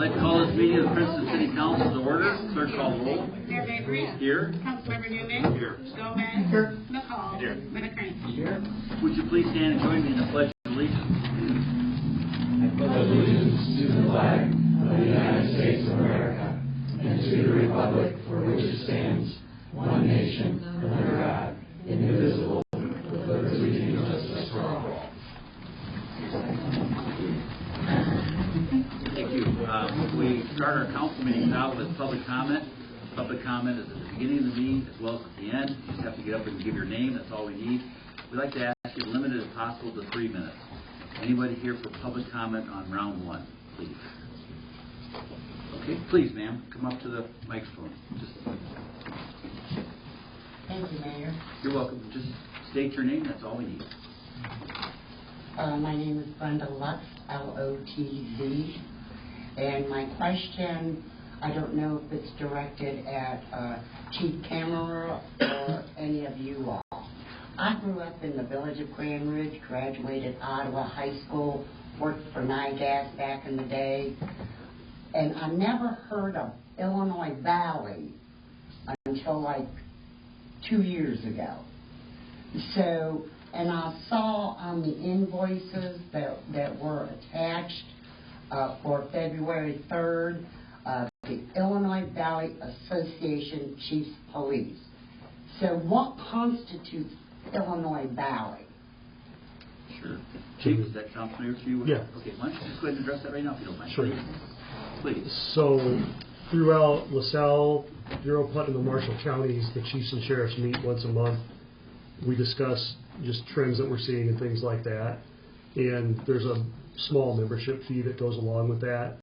like to call this meeting of the Princeton City Council to order. Clerk call the roll. Mayor Mabry. Here. Councilmember Newman. Here. Gomez. Here. McCall. Here. Winnicott. Here. Would you please stand and join me in the Pledge of Allegiance? I pledge allegiance to the flag of the United States of America and to the republic for which it stands, one nation, under God, indivisible, with liberty and justice for all. Thank you. We start our council meeting now with public comment. Public comment is at the beginning of the meeting as well as at the end. You just have to get up and give your name. That's all we need. We'd like to ask you to limit it if possible to 3 minutes. Anybody here for public comment on round one, please? Okay, please, ma'am, come up to the microphone. Thank you, Mayor. You're welcome. Just state your name. That's all we need. My name is Brenda Lutz, L-O-T-Z. And my question, I don't know if it's directed at Chief Cameron or any of you all. I grew up in the village of Grand Ridge, graduated Ottawa High School, worked for NIGAS back in the day, and I never heard of Illinois Valley until like 2 years ago. So, and I saw on the invoices that were attached for February 3rd, the Illinois Valley Association Chiefs Police. So what constitutes Illinois Valley? Sure. Chief, does that sound familiar to you? Yeah. Okay, why don't you just go ahead and address that right now if you don't mind. Sure. Please. So throughout LaSalle, Bureau, Putnam, and Marshall counties, the chiefs and sheriffs meet once a month. We discuss just trends that we're seeing and things like that. And there's a small membership fee that goes along with that.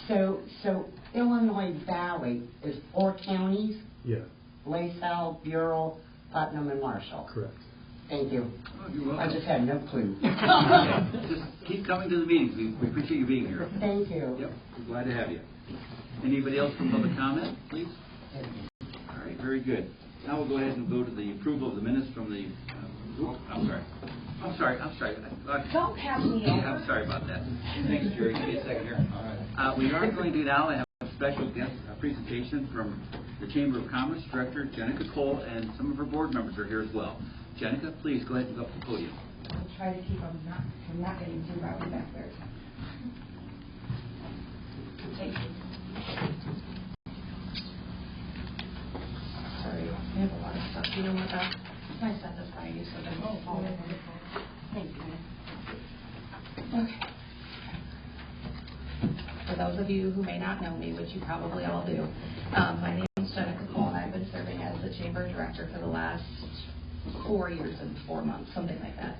So Illinois Valley is 4 counties? Yeah. LaSalle, Bureau, Putnam, and Marshall. Correct. Thank you. Oh, you're welcome. I just had no clue. Just keep coming to the meetings. We appreciate you being here. Thank you. Yep, we're glad to have you. Anybody else from public comment, please? All right, very good. Now we'll go ahead and go to the approval of the minutes from the. I'm sorry. Don't pass me over. I'm sorry about that. Thanks, Jerry. Give me a second here. We are going to now have a special guest presentation from the Chamber of Commerce Director Jenica Cole, and some of her board members are here as well. Jenica, please go ahead and go up to the podium. I'll try to keep them from not getting too rowdy back there. Thank you. Sorry, I have a lot of stuff. You know what? I set this by you so that won't fall over. Thank you. Okay. For those of you who may not know me, which you probably all do, my name is Jenica Cole, and I've been serving as the Chamber Director for the last 4 years and 4 months, something like that.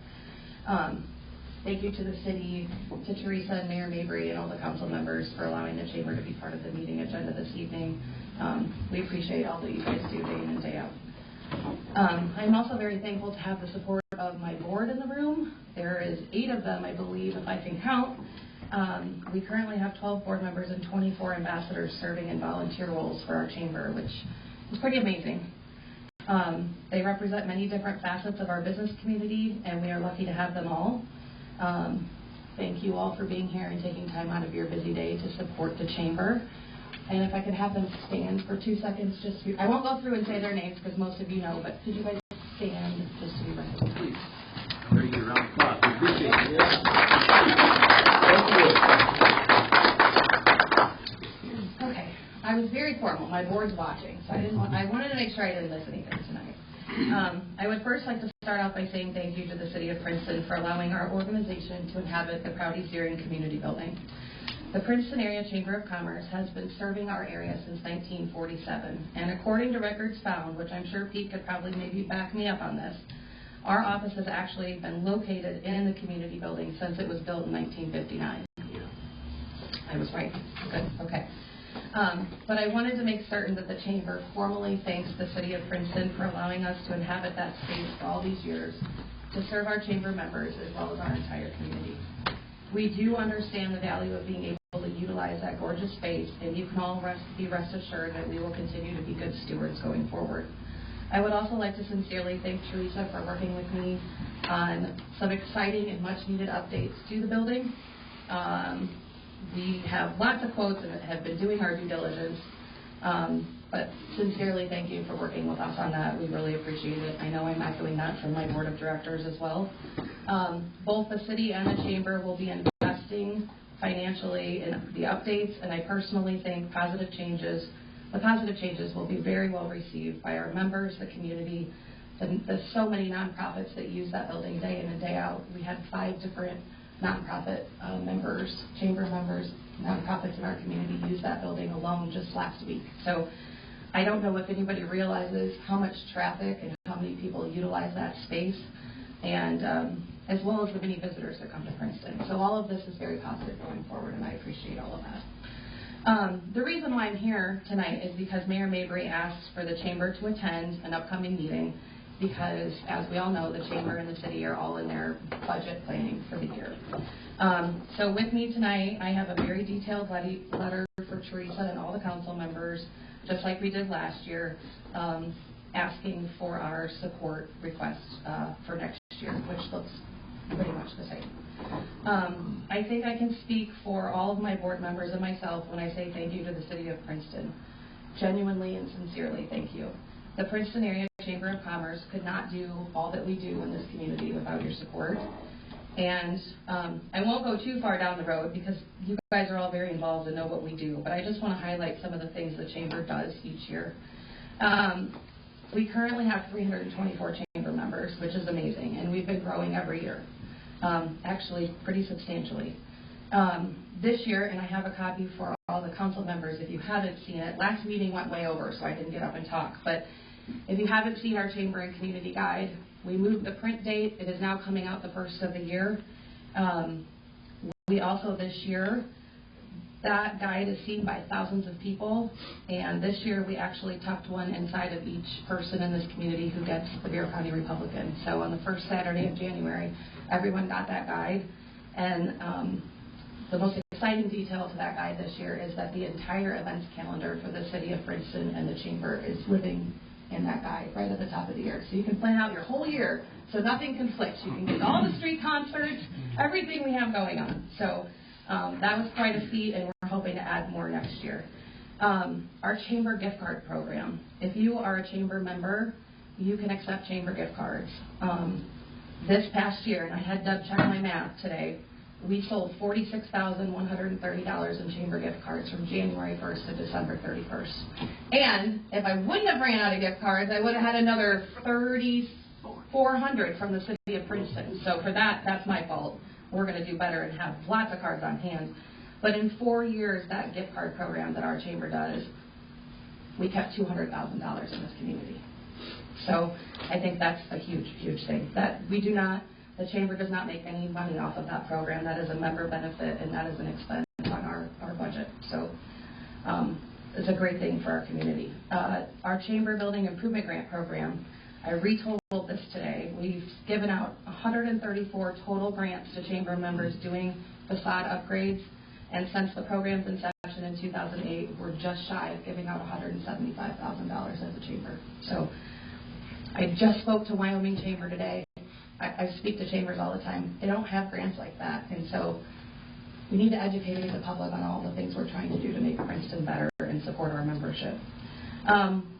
Thank you to the city, to Teresa and Mayor Mabry and all the council members for allowing the Chamber to be part of the meeting agenda this evening. We appreciate all that you guys do day in and day out. I'm also very thankful to have the support of my board in the room. There is 8 of them, I believe, if I can count. We currently have 12 board members and 24 ambassadors serving in volunteer roles for our chamber, which is pretty amazing. They represent many different facets of our business community, and we are lucky to have them all. Thank you all for being here and taking time out of your busy day to support the chamber. And if I could have them stand for 2 seconds, I won't go through and say their names because most of you know, but could you guys stand just to be recognized? Please. Very good round of applause. We appreciate it. Thank you. Okay. I was very formal. My board's watching, so I wanted to make sure I didn't miss anything tonight. I would first like to start off by saying thank you to the City of Princeton for allowing our organization to inhabit the Prouty Zeering Community Building. The Princeton Area Chamber of Commerce has been serving our area since 1947, and according to records found, which I'm sure Pete could probably maybe back me up on this, our office has actually been located in the community building since it was built in 1959. I was right. Good. Okay. But I wanted to make certain that the Chamber formally thanks the City of Princeton for allowing us to inhabit that space for all these years to serve our Chamber members as well as our entire community. We do understand the value of being able to utilize that gorgeous space, and you can all be rest assured that we will continue to be good stewards going forward. I would also like to sincerely thank Teresa for working with me on some exciting and much needed updates to the building. We have lots of quotes and have been doing our due diligence. But sincerely, thank you for working with us on that. We really appreciate it. I know I'm echoing that from my board of directors as well. Both the city and the chamber will be investing financially in the updates, and I personally think the positive changes will be very well received by our members, the community. There's so many nonprofits that use that building day in and day out. We had 5 different nonprofit members, chamber members, nonprofits in our community use that building alone just last week. So I don't know if anybody realizes how much traffic and how many people utilize that space, and as well as the many visitors that come to Princeton. So all of this is very positive going forward, and I appreciate all of that. The reason why I'm here tonight is because Mayor Mabry asked for the chamber to attend an upcoming meeting because, as we all know, the chamber and the city are all in their budget planning for the year. So with me tonight, I have a very detailed letter for Teresa and all the council members, just like we did last year, asking for our support request for next year, which looks pretty much the same. I think I can speak for all of my board members and myself when I say thank you to the City of Princeton. Genuinely and sincerely, thank you. The Princeton Area Chamber of Commerce could not do all that we do in this community without your support. And I won't go too far down the road because you guys are all very involved and know what we do, but I just want to highlight some of the things the chamber does each year. We currently have 324 chamber members, which is amazing, and we've been growing every year, actually pretty substantially. This year, and I have a copy for all the council members if you haven't seen it. Last meeting went way over, so I didn't get up and talk, but if you haven't seen our chamber and community guide, we moved the print date. It is now coming out the first of the year. We also this year, that guide is seen by thousands of people, and this year we actually tucked one inside of each person in this community who gets the Bear County Republican. So on the first Saturday of January, everyone got that guide, and the most exciting detail to that guide this year is that the entire events calendar for the city of Princeton and the chamber is living in that guide right at the top of the year. So you can plan out your whole year so nothing conflicts. You can get all the street concerts, everything we have going on. So that was quite a feat, and we're hoping to add more next year. Our chamber gift card program. If you are a chamber member, you can accept chamber gift cards. This past year, and I had Deb check my math today, we sold $46,130 in chamber gift cards from January 1st to December 31st. And if I wouldn't have ran out of gift cards, I would have had another 3,400 from the city of Princeton. So for that, that's my fault. We're going to do better and have lots of cards on hand. But in 4 years, that gift card program that our chamber does, we kept $200,000 in this community. So I think that's a huge, huge thing. That we do not, the chamber does not make any money off of that program. That is a member benefit, and that is an expense on our budget. So it's a great thing for our community. Our chamber building improvement grant program, I retold this today. We've given out 134 total grants to chamber members doing facade upgrades, and since the program's inception in 2008, we're just shy of giving out $175,000 as a chamber. So I just spoke to Wyoming Chamber today. I speak to chambers all the time. They don't have grants like that, and so we need to educate the public on all the things we're trying to do to make Princeton better and support our membership.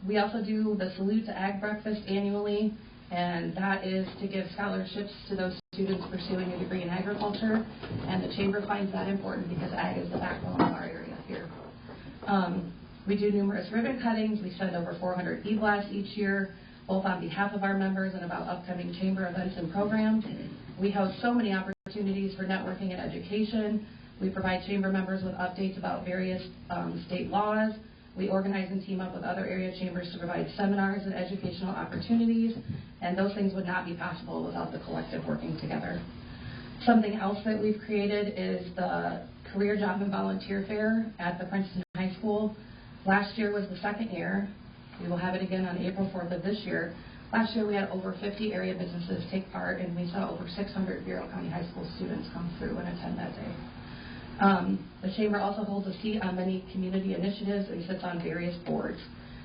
We also do the Salute to Ag Breakfast annually, and that is to give scholarships to those students pursuing a degree in agriculture, and the chamber finds that important because ag is the backbone of our area here. We do numerous ribbon cuttings. We send over 400 e-blasts each year, both on behalf of our members and about upcoming chamber events and programs. We host so many opportunities for networking and education. We provide chamber members with updates about various state laws. We organize and team up with other area chambers to provide seminars and educational opportunities, and those things would not be possible without the collective working together. Something else that we've created is the Career Job and Volunteer Fair at the Princeton High School. Last year was the second year. We will have it again on April 4th of this year. Last year we had over 50 area businesses take part, and we saw over 600 Bureau County High School students come through and attend that day. The chamber also holds a seat on many community initiatives and sits on various boards.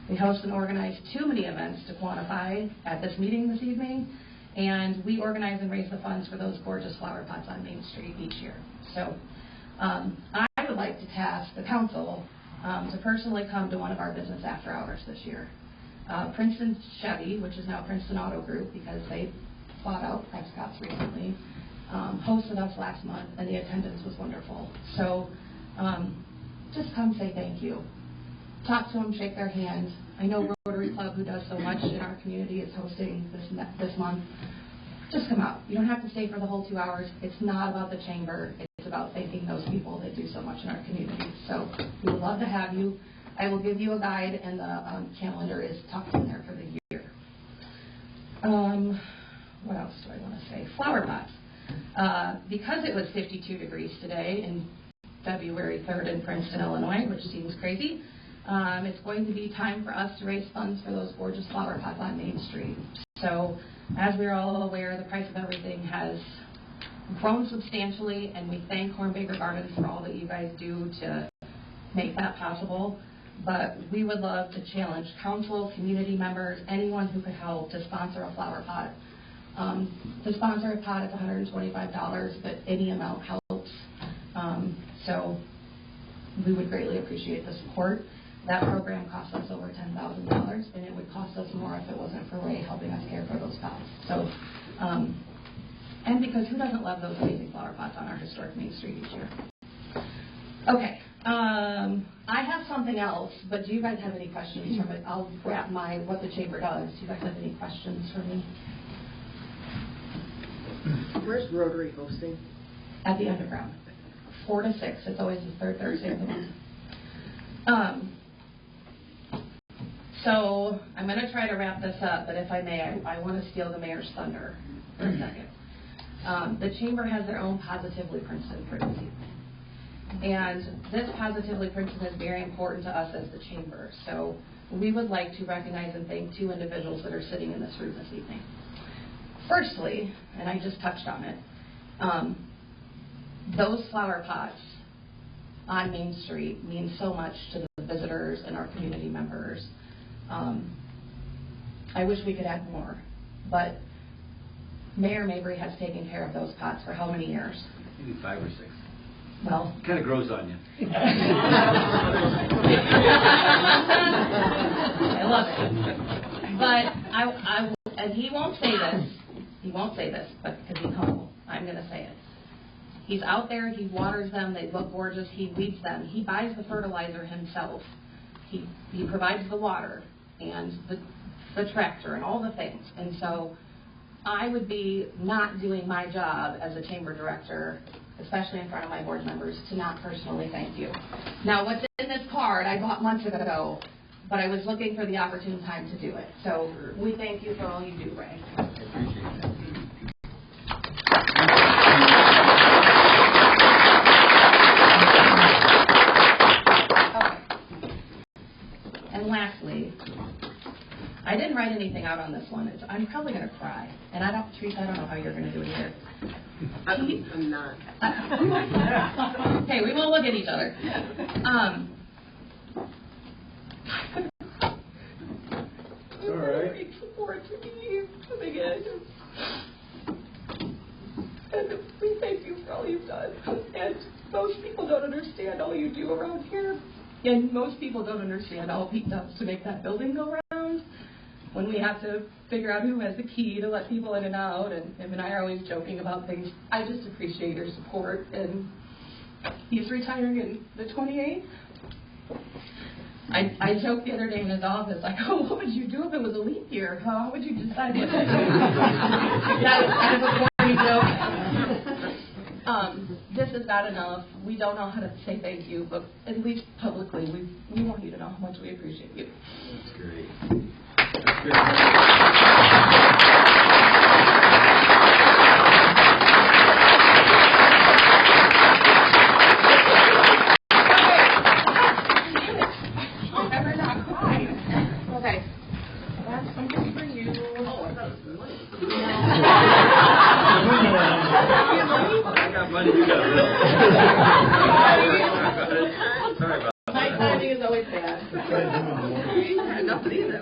We host and organize too many events to quantify at this meeting this evening, and we organize and raise the funds for those gorgeous flower pots on Main Street each year. So I would like like to task the council to personally come to one of our business after hours this year. Princeton Chevy, which is now Princeton Auto Group because they bought out Prescott's recently, hosted us last month, and the attendance was wonderful. So just come say thank you. Talk to them, shake their hand. I know Rotary Club, who does so much in our community, is hosting this month. Just come out. You don't have to stay for the whole 2 hours. It's not about the chamber. It's about thanking those people that do so much in our community. So we would love to have you. I will give you a guide, and the calendar is tucked in there for the year. What else do I want to say? Flower pots. Because it was 52 degrees today in February 3rd in Princeton, Illinois, which seems crazy, it's going to be time for us to raise funds for those gorgeous flower pots on Main Street. So, as we're all aware, the price of everything has grown substantially, and we thank Hornbaker Gardens for all that you guys do to make that possible. But we would love to challenge council, community members, anyone who could help to sponsor a flower pot. To sponsor a pot, it's $125, but any amount helps. So we would greatly appreciate the support. That program costs us over $10,000, and it would cost us more if it wasn't for Ray helping us care for those pots. So, and because who doesn't love those amazing flower pots on our historic Main Street each year? Okay, I have something else, but do you guys have any questions from it? I'll wrap what the chamber does. Do you guys have any questions for me? Where's Rotary hosting? At the underground, 4 to 6. It's always the third Thursday of the month. So I'm going to try to wrap this up, but if I may, I want to steal the mayor's thunder for a second. The chamber has their own Positively Princeton for this evening. And this Positively Princeton is very important to us as the chamber. So we would like to recognize and thank 2 individuals that are sitting in this room this evening. Firstly, and I just touched on it, those flower pots on Main Street mean so much to the visitors and our community members. I wish we could add more, but Mayor Mabry has taken care of those pots for how many years? Maybe 5 or 6. Well, It kind of grows on you. I love it. But and he won't say this, but because he's humble, I'm going to say it. He's out there, he waters them, they look gorgeous, he weeds them, he buys the fertilizer himself, he provides the water and the tractor and all the things. And so I would be not doing my job as a chamber director, especially in front of my board members, to not personally thank you. Now, what's in this card I bought months ago, but I was looking for the opportune time to do it. So we thank you for all you do, Ray. I appreciate that. And lastly, I didn't write anything out on this one. I'm probably going to cry. And Teresa, I don't know how you're going to do it either. I'm not. Okay, we won't look at each other. All right. Support to me coming in. And we thank you for all you've done. And most people don't understand all you do around here. And most people don't understand all Pete does to make that building go round. When we have to figure out who has the key to let people in and out, and him and I are always joking about things. I just appreciate your support. And he's retiring in the 28th. I joked the other day in his office, like, oh, what would you do if it was a leap year? How would you decide what to do? That was kind of a corny joke. This is not enough. We don't know how to say thank you, but at least publicly, we want you to know how much we appreciate you. That's great. That's great. Okay. That's something for you. I got money, you got bill. Sorry about that. My timing is always bad. Nothing either.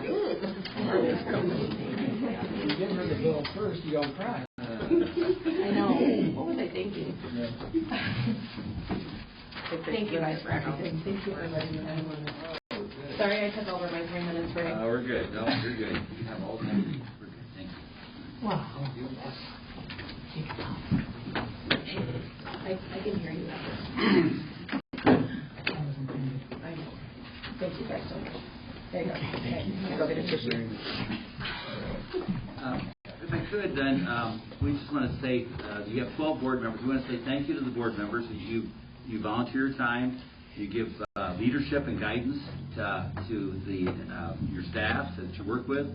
You give her the bill first, you don't cry. I know. What was I thinking? Thank you guys for everything. Thank you for letting me know. Sorry I took over my 3 minutes break. We're good. No, you're good. You have all the time you need. We're good. Thank you. Wow. I can hear you. I know. Thank you guys so much. There you go. Okay. Go get a tissue. If I could, then, we just want to say, you have 12 board members. We want to say thank you to the board members. You volunteer your time. You give leadership and guidance to your staff that you work with.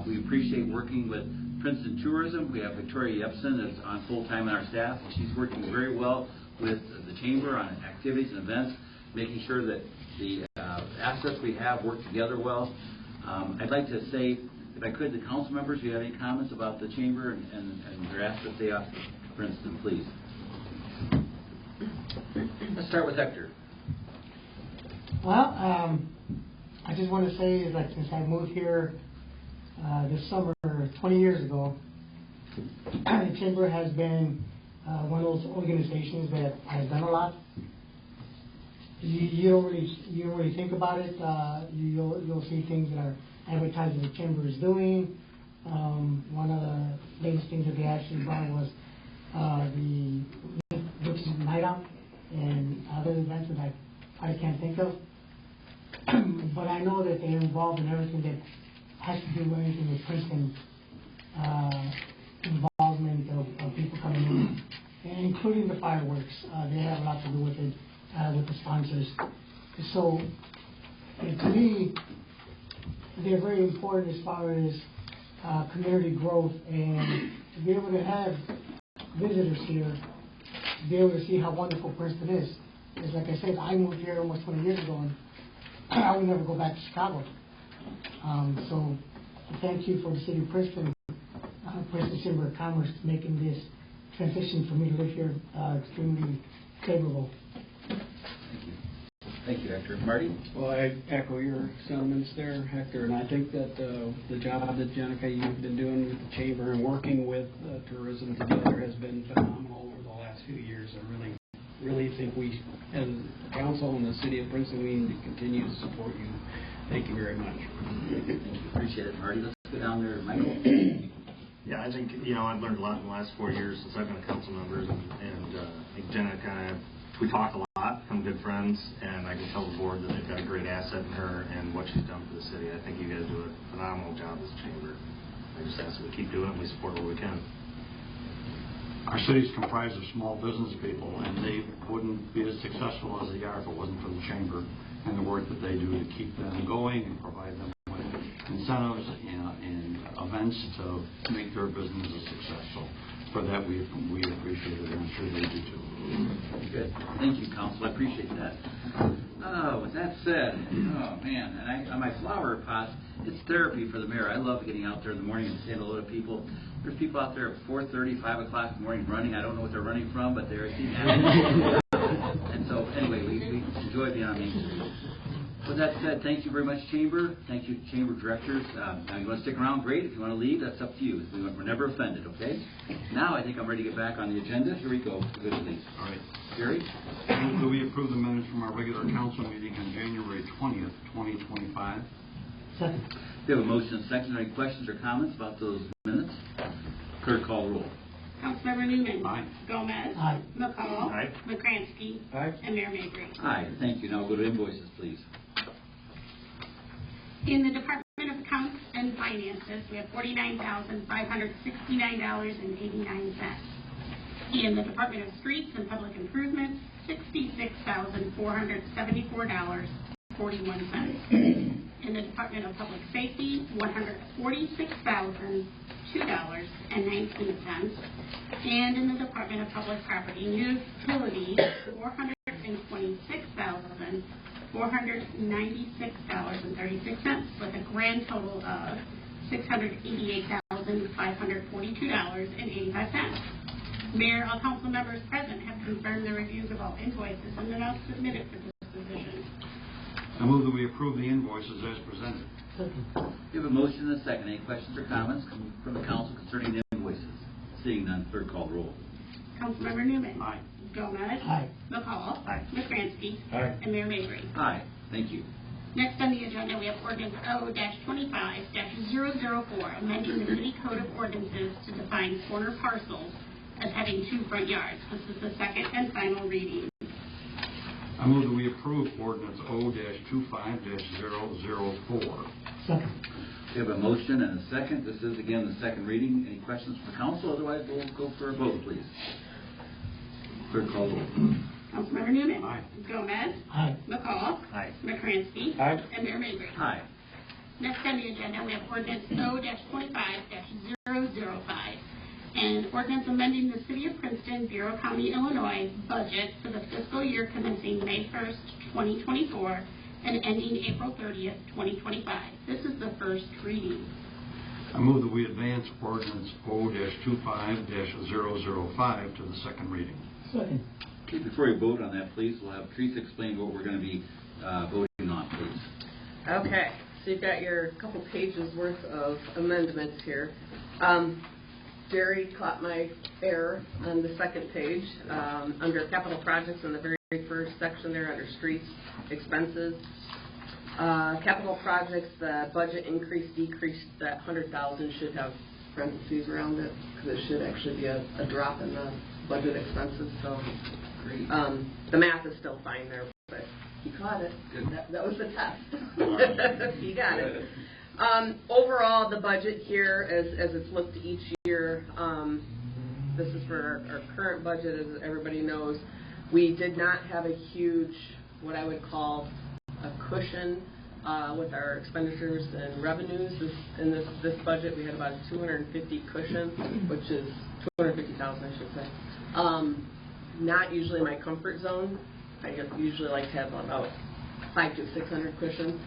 We appreciate working with Princeton Tourism. We have Victoria Yepson that's on full-time on our staff. She's working very well with the Chamber on activities and events, making sure that the assets we have work together well. I'd like to say, if I could, the council members, do you have any comments about the Chamber and their assets they offer to Princeton, please? Let's start with Hector. Well, I just want to say is like since I moved here this summer 20 years ago, the Chamber has been one of those organizations that has done a lot. You don't really think about it. You'll see things that are advertising the Chamber is doing. One of the latest things that they actually brought was the Witches Night Out and other events that I can't think of. But I know that they're involved in everything that has to do with anything with Princeton involvement of people coming in, and including the fireworks. They have a lot to do with it, with the sponsors. So, to me, they're very important as far as community growth, and to be able to have visitors here, to be able to see how wonderful Princeton is. Because like I said, I moved here almost 20 years ago, and I would never go back to Chicago. So thank you for the city of Princeton, Princeton Chamber of Commerce, making this transition for me to live here extremely favorable. Thank you, Hector. Marty? Well, I echo your sentiments there, Hector, and I think that the job that Jenica, you've been doing with the Chamber and working with tourism together has been phenomenal over the last few years. I really think we, as a council in the city of Princeton, we need to continue to support you. Thank you very much. Thank you. Appreciate it, Marty. Let's go down there, Michael. Yeah, I think, I've learned a lot in the last 4 years since I've been a council member, and I think Jenica and I, we talk a lot, become good friends, and I can tell the board that they've got a great asset in her and what she's done for the city. I think you guys do a phenomenal job as a chamber. I just ask that we keep doing it and we support what we can. Our city is comprised of small business people, and they wouldn't be as successful as they are if it wasn't for the Chamber and the work that they do to keep them going and provide them with incentives and events to make their businesses successful. For that, we appreciate it, and I'm sure they do too. Good. Thank you, Council. I appreciate that. With that said, man, and on my flower pots, it's therapy for the mayor. I love getting out there in the morning and saying hello to people. There's people out there at 4:30, 5 o'clock in the morning running. I don't know what they're running from, but they're happy. And so, anyway, we enjoy being on Main Street. With that said, thank you very much, Chamber. Thank you, Chamber Directors. Now, you want to stick around, great. If you want to leave, that's up to you. We're never offended, okay? Now, I think I'm ready to get back on the agenda. Here we go. Good, please. All right. Jerry? Do we approve the minutes from our regular council meeting on January 20th, 2025? Second. We have a motion and second. Are there any questions or comments about those minutes? Clerk, call roll. Councilmember Newman. Aye. Gomez. Aye. McCall. Aye. McCransky. Aye. And Mayor Mabry. Aye, thank you. Now we'll go to invoices, please. In the Department of Accounts and Finances, we have $49,569.89. In the Department of Streets and Public Improvements, $66,474.41. In the Department of Public Safety, $146,002.19. And in the Department of Public Property and Utilities, $426,496.36, with a grand total of $688,542.85. Mayor, all council members present have confirmed the reviews of all invoices and the notes submitted for this position. I move that we approve the invoices as presented. We have a motion and a second. Any questions or comments from the council concerning the invoices? Seeing none, clerk, call roll. Councilmember Newman. Aye. Gomez. Aye. McCall. Aye. McCransky. Aye. And Mayor Mabry. Aye. Thank you. Next on the agenda, we have ordinance O-25-004, amending the city code of ordinances to define corner parcels as having 2 front yards. This is the second and final reading. I move that we approve ordinance O-25-004. Second. We have a motion and a second. This is again the second reading. Any questions from the council? Otherwise, we'll go for a vote, please. Clerk call the roll. Councilmember Newman. Aye. Gomez. Aye. McCall. Aye. McCransky. Aye. And Mayor Mabry. Aye. Next on the agenda, we have ordinance O-25-005, and ordinance amending the City of Princeton, Bureau County, Illinois budget for the fiscal year commencing May 1st, 2024, and ending April 30th, 2025. This is the first reading. I move that we advance ordinance O-25-005 to the second reading. Second. Okay, before you vote on that, please, we'll have Teresa explain what we're going to be voting on, please. Okay, so you've got your couple pages worth of amendments here. Jerry caught my error on the second page. Under capital projects in the very first section there, under streets, expenses. Capital projects, the budget increase, decrease, that 100,000 should have parentheses around it, because it should actually be a drop in the budget expenses, so. Great. The math is still fine there, but he caught it. Good. That was the test. He got it. Overall, the budget here, as it's looked each year, this is for our current budget, as everybody knows. We did not have a huge, what I would call a cushion with our expenditures and revenues. In this budget, we had about a 250 cushion, which is 250,000, I should say. Not usually my comfort zone. I usually like to have about 500 to 600 cushion.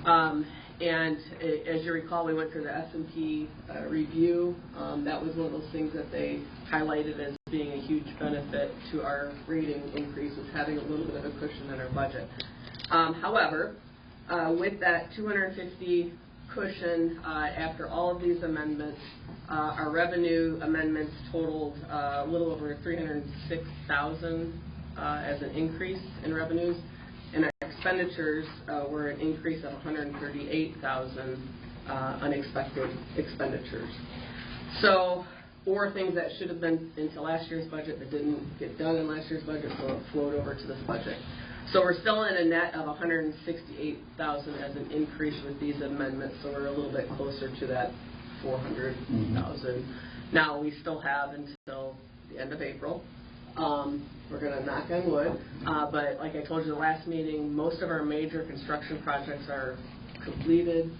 And as you recall, we went through the S&P review. That was one of those things that they highlighted as being a huge benefit to our rating increase, was having a little bit of a cushion in our budget. However, with that 250 cushion, after all of these amendments, our revenue amendments totaled a little over $306,000 as an increase in revenues, and our expenditures were an increase of $138,000 unexpected expenditures. So, or things that should have been into last year's budget that didn't get done in last year's budget, so it flowed over to this budget. So we're still in a net of $168,000 as an increase with these amendments, so we're a little bit closer to that $400,000. Now, we still have until the end of April. We're going to knock on wood, but like I told you the last meeting, most of our major construction projects are completed,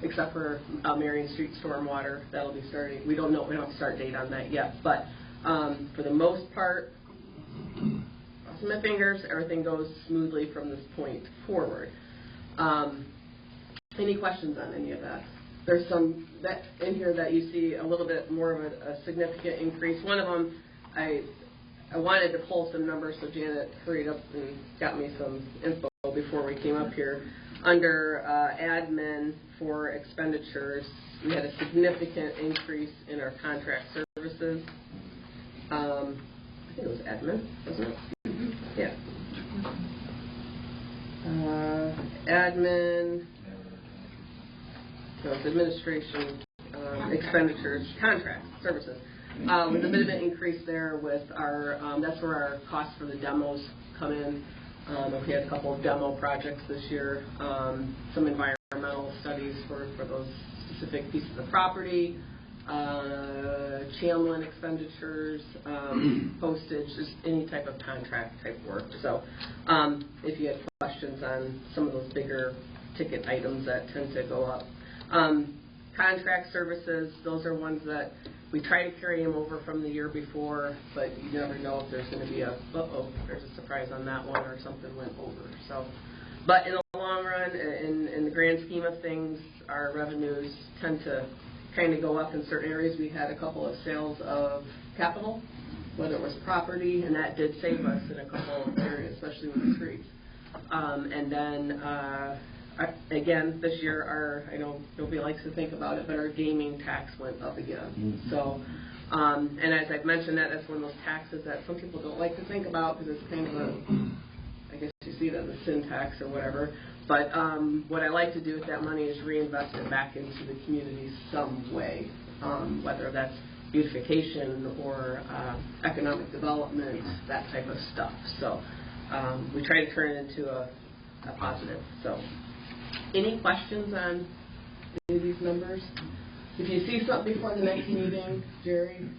except for Marion Street Stormwater. That'll be starting. We don't have a start date on that yet, but for the most part, crossing my fingers, everything goes smoothly from this point forward. Any questions on any of that? There's some that in here that you see a little bit more of a significant increase. One of them, I wanted to pull some numbers, so Janet hurried up and got me some info before we came up here. Under admin for expenditures, we had a significant increase in our contract services. I think it was admin, wasn't it? Yeah. Admin, so it's administration, expenditures, contract services. With a bit of an increase there with our, that's where our costs for the demos come in. We had a couple of demo projects this year, some environmental studies for those specific pieces of property, Chamlin expenditures, postage, just any type of contract type work. So if you had questions on some of those bigger ticket items that tend to go up. Contract services, those are ones that we try to carry them over from the year before, but you never know if there's going to be there's a surprise on that one or something went over. So, but in the long run, in the grand scheme of things, our revenues tend to kind of go up in certain areas. We had a couple of sales of capital, whether it was property, and that did save us in a couple of areas, especially with the streets. And then, again, this year, I know nobody likes to think about it, but our gaming tax went up again. So And as I've mentioned, that's one of those taxes that some people don't like to think about because it's kind of a, I guess you see it as a sin tax or whatever. But what I like to do with that money is reinvest it back into the community some way, whether that's beautification or economic development, that type of stuff. So we try to turn it into a positive. So any questions on any of these numbers? If you see something before the next meeting, Jerry,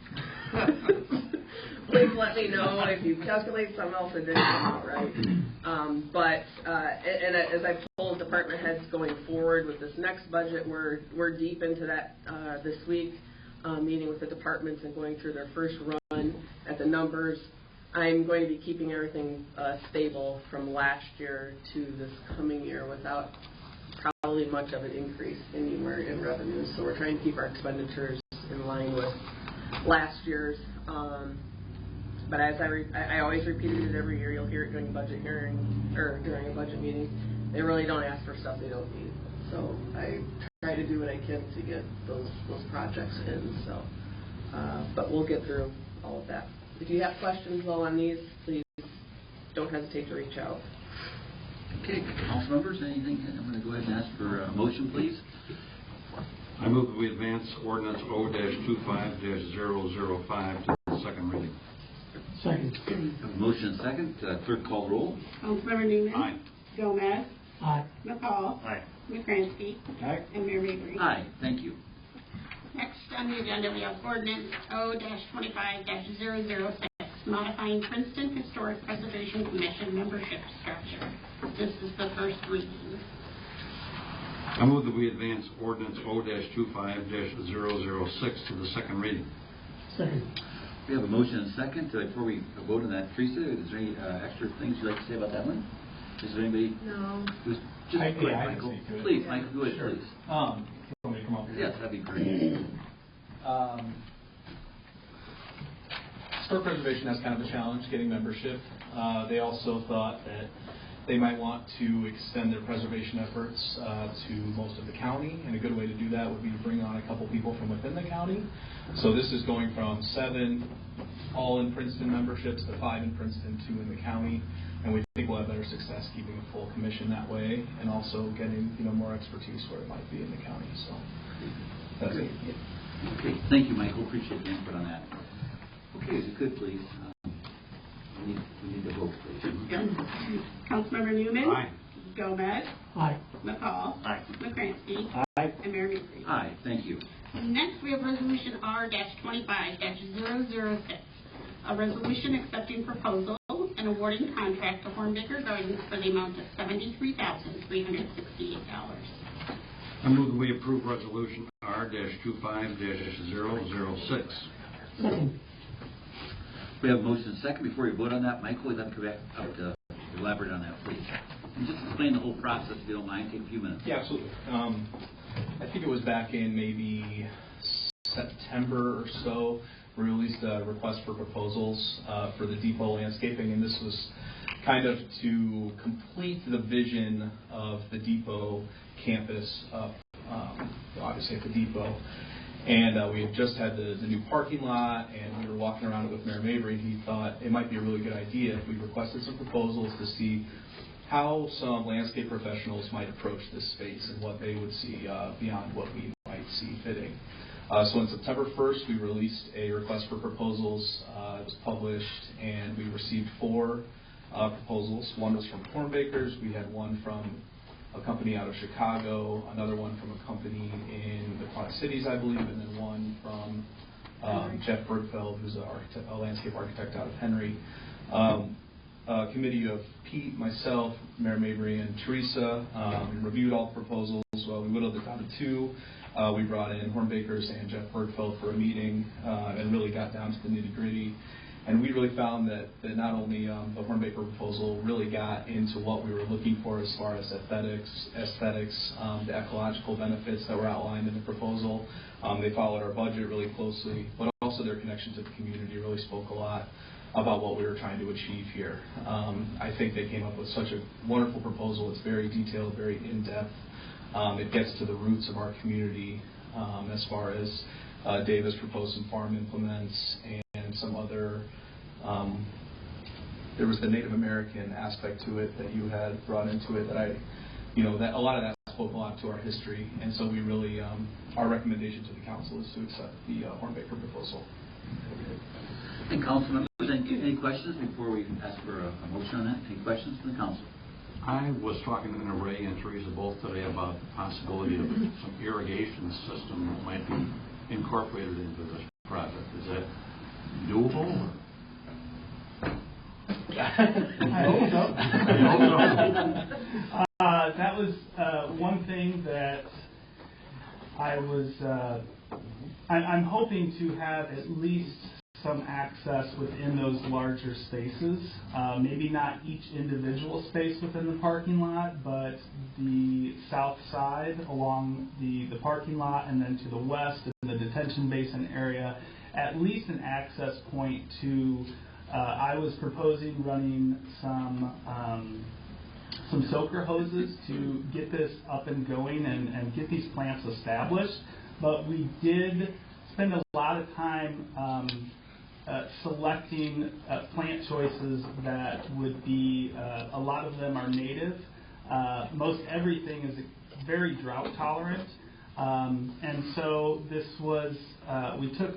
please let me know. If you calculate something else, it didn't come out right. But as I've told department heads going forward with this next budget, we're deep into that this week, meeting with the departments and going through their first run at the numbers. I'm going to be keeping everything stable from last year to this coming year without probably much of an increase anywhere in revenues. So we're trying to keep our expenditures in line with last year's. But as I always repeat it every year, you'll hear it during a budget hearing or during a budget meeting. They really don't ask for stuff they don't need. So I try to do what I can to get those projects in. So, but we'll get through all of that. If you have questions though on these, please don't hesitate to reach out. Okay, council members, anything? I'm going to go ahead and ask for a motion, please. I move that we advance ordinance O-25-005 to the second reading. Second. A motion and second. Clerk call roll. Councilmember Newman. Aye. Gomez. Aye. McCall. Aye. McCransky. Aye. And Mayor Mabry. Aye, thank you. Next on the agenda, we have ordinance O-25-006, modifying Princeton Historic Preservation Commission membership structure. This is the first reading. I move that we advance ordinance O-25-006 to the second reading. Second. We have a motion and second. Before we vote on that, Teresa, is there any extra things you'd like to say about that one? Is there anybody? No. Just go ahead, Michael. Please, Michael, go ahead, please. You want me to come up here? Yes, that'd be great. Historic preservation has kind of a challenge getting membership. They also thought that they might want to extend their preservation efforts to most of the county, and a good way to do that would be to bring on a couple people from within the county. So this is going from 7 all in Princeton memberships to 5 in Princeton, 2 in the county, and we think we'll have better success keeping a full commission that way, and also getting more expertise where it might be in the county. So that's it. Okay, thank you, Michael. Appreciate the input on that. Okay, if you could, please. We need to vote, please. Councilmember Newman. Aye. Gomez. Aye. McCall. Aye. McCransky. Aye. And Mayor Mabry. Aye, thank you. Next, we have Resolution R-25-006, a resolution accepting proposal and awarding contract to Hornbaker Gardens for the amount of $73,368. I move that we approve resolution R-25-006. Second. We have a motion and second. Before you vote on that, Michael, we'd like to go back up to elaborate on that, please. And just explain the whole process, if you don't mind. Take a few minutes. Yeah, absolutely. I think it was back in maybe September or so, we released a request for proposals for the depot landscaping, and this was kind of to complete the vision of the depot campus, obviously at the depot. And we had just had the new parking lot, and we were walking around it with Mayor Mabry, and he thought it might be a really good idea if we requested some proposals to see how some landscape professionals might approach this space and what they would see beyond what we might see fitting. So on September 1st, we released a request for proposals. It was published, and we received 4 proposals. One was from Hornbakers. We had one from a company out of Chicago, another one from a company in the Quad Cities, I believe, and then one from Jeff Bergfeld, who's a landscape architect out of Henry. A committee of Pete, myself, Mayor Mabry, and Teresa reviewed all the proposals. Well, we whittled it down to 2. We brought in Hornbakers and Jeff Bergfeld for a meeting and really got down to the nitty-gritty. And we really found that not only the Hornbaker proposal really got into what we were looking for as far as aesthetics, the ecological benefits that were outlined in the proposal. They followed our budget really closely, but also their connection to the community really spoke a lot about what we were trying to achieve here. I think they came up with such a wonderful proposal. It's very detailed, very in-depth. It gets to the roots of our community as far as Dave has proposed some farm implements and some other. There was the Native American aspect to it that you had brought into it that that a lot of that spoke a lot to our history, and so we really, our recommendation to the council is to accept the Hornbaker proposal. And council members, any questions before we ask for a motion on that? Any questions from the council? I was talking to Ray and Teresa both today about the possibility of some irrigation system that might be incorporated into this project. Is that doable? I hope so. That was one thing that I'm hoping to have at least some access within those larger spaces. Maybe not each individual space within the parking lot, but the south side along the parking lot, and then to the west in the detention basin area, at least an access point to. I was proposing running some soaker hoses to get this up and going and get these plants established. But we did spend a lot of time selecting plant choices that would be, a lot of them are native. Most everything is very drought tolerant. And so this was, we took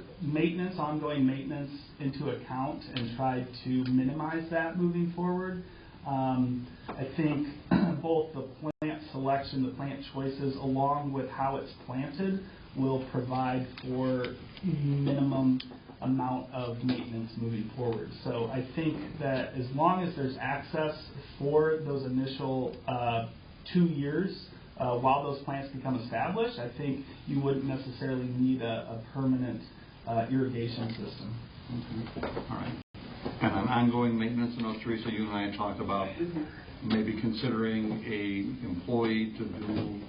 ongoing maintenance into account and tried to minimize that moving forward. I think both the plant selection, the plant choices, along with how it's planted, will provide for minimum amount of maintenance moving forward. So I think that as long as there's access for those initial 2 years, while those plants become established, I think you wouldn't necessarily need a permanent irrigation system. All right. And on ongoing maintenance, I know, Teresa, you and I talked about maybe considering a employee to do